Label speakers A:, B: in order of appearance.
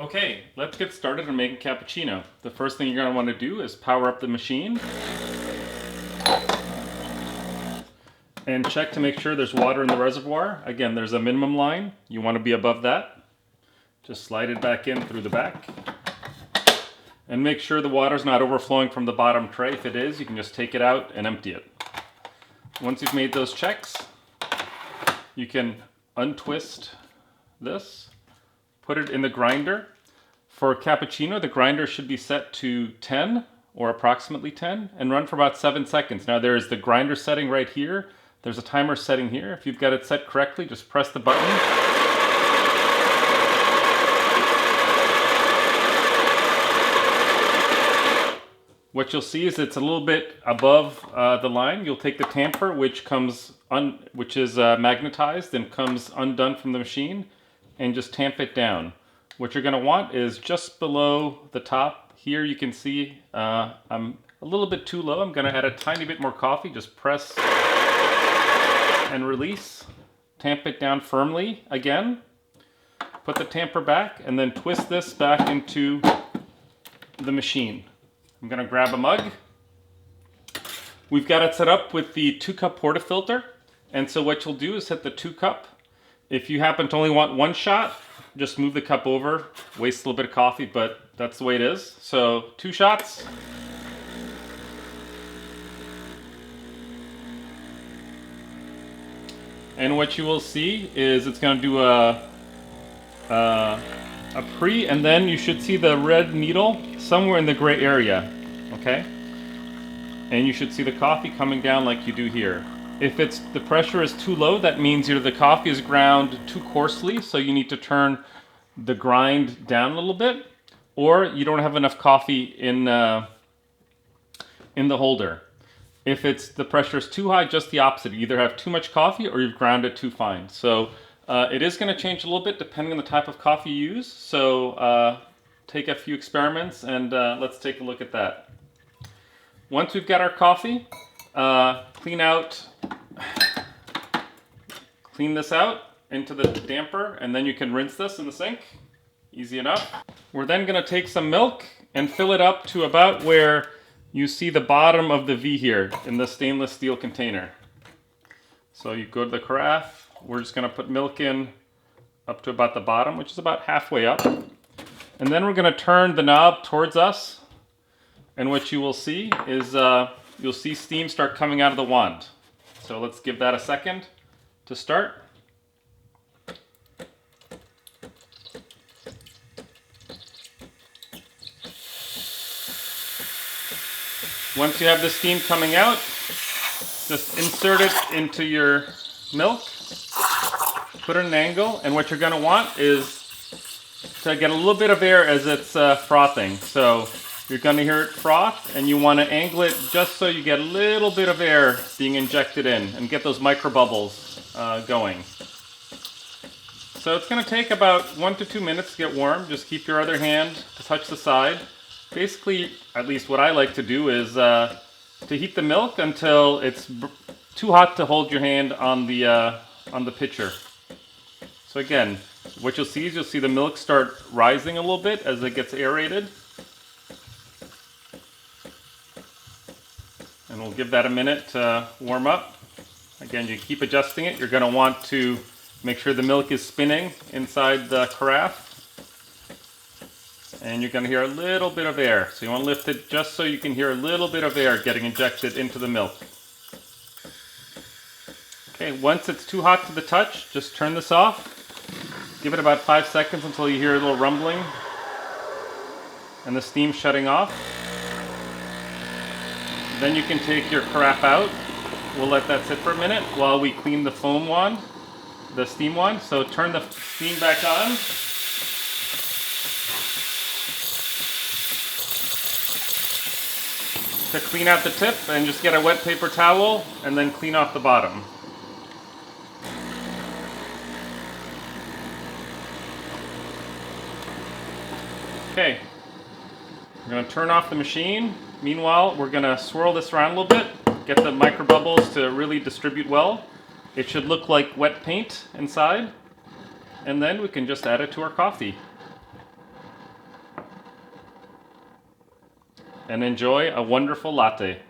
A: Okay, let's get started on making cappuccino. The first thing you're going to want to do is power up the machine and check to make sure there's water in the reservoir. Again, there's a minimum line. You want to be above that. Just slide it back in through the back. And make sure the water's not overflowing from the bottom tray. If it is, you can just take it out and empty it. Once you've made those checks, you can untwist this, put it in the grinder. For cappuccino, the grinder should be set to 10 or approximately 10 and run for about 7 seconds. Now there is the grinder setting right here. There's a timer setting here. If you've got it set correctly, just press the button. What you'll see is it's a little bit above the line. You'll take the tamper, which is magnetized and comes undone from the machine, and just tamp it down. What you're going to want is just below the top. Here you can see I'm a little bit too low. I'm going to add a tiny bit more coffee. Just press and release. Tamp it down firmly again. Put the tamper back and then twist this back into the machine. I'm going to grab a mug. We've got it set up with the 2-cup portafilter. And so what you'll do is hit the 2-cup. If you happen to only want 1 shot, just move the cup over. Waste a little bit of coffee, but that's the way it is. So 2 shots. And what you will see is it's going to do a pre, and then you should see the red needle somewhere in the gray area, okay? And you should see the coffee coming down like you do here. If the pressure is too low, that means either the coffee is ground too coarsely, so you need to turn the grind down a little bit, or you don't have enough coffee in the holder. If the pressure is too high, just the opposite. You either have too much coffee or you've ground it too fine. So it is going to change a little bit depending on the type of coffee you use. So take a few experiments and let's take a look at that. Once we've got our coffee, clean this out into the damper, and then you can rinse this in the sink. Easy enough. We're then going to take some milk and fill it up to about where you see the bottom of the V here in the stainless steel container. So you go to the carafe. We're just going to put milk in up to about the bottom, which is about halfway up. And then we're going to turn the knob towards us. And what you will see is you'll see steam start coming out of the wand. So let's give that a second to start. Once you have the steam coming out, just insert it into your milk, put it at an angle, and what you're going to want is to get a little bit of air as it's frothing. So you're going to hear it froth, and you want to angle it just so you get a little bit of air being injected in and get those micro bubbles going. So it's going to take about 1 to 2 minutes to get warm. Just keep your other hand to touch the side. Basically, at least what I like to do is to heat the milk until it's too hot to hold your hand on the pitcher. So again, what you'll see is the milk start rising a little bit as it gets aerated. And we'll give that a minute to warm up. Again, you keep adjusting it. You're going to want to make sure the milk is spinning inside the carafe. And you're going to hear a little bit of air. So you want to lift it just so you can hear a little bit of air getting injected into the milk. Okay, once it's too hot to the touch, just turn this off. Give it about 5 seconds until you hear a little rumbling and the steam shutting off. Then you can take your carafe out. We'll let that sit for a minute while we clean the foam wand, the steam wand. So turn the steam back on. To clean out the tip, and just get a wet paper towel and then clean off the bottom. Okay, we're going to turn off the machine. Meanwhile, we're going to swirl this around a little bit, get the micro bubbles to really distribute well. It should look like wet paint inside, and then we can just add it to our coffee. and enjoy a wonderful latte.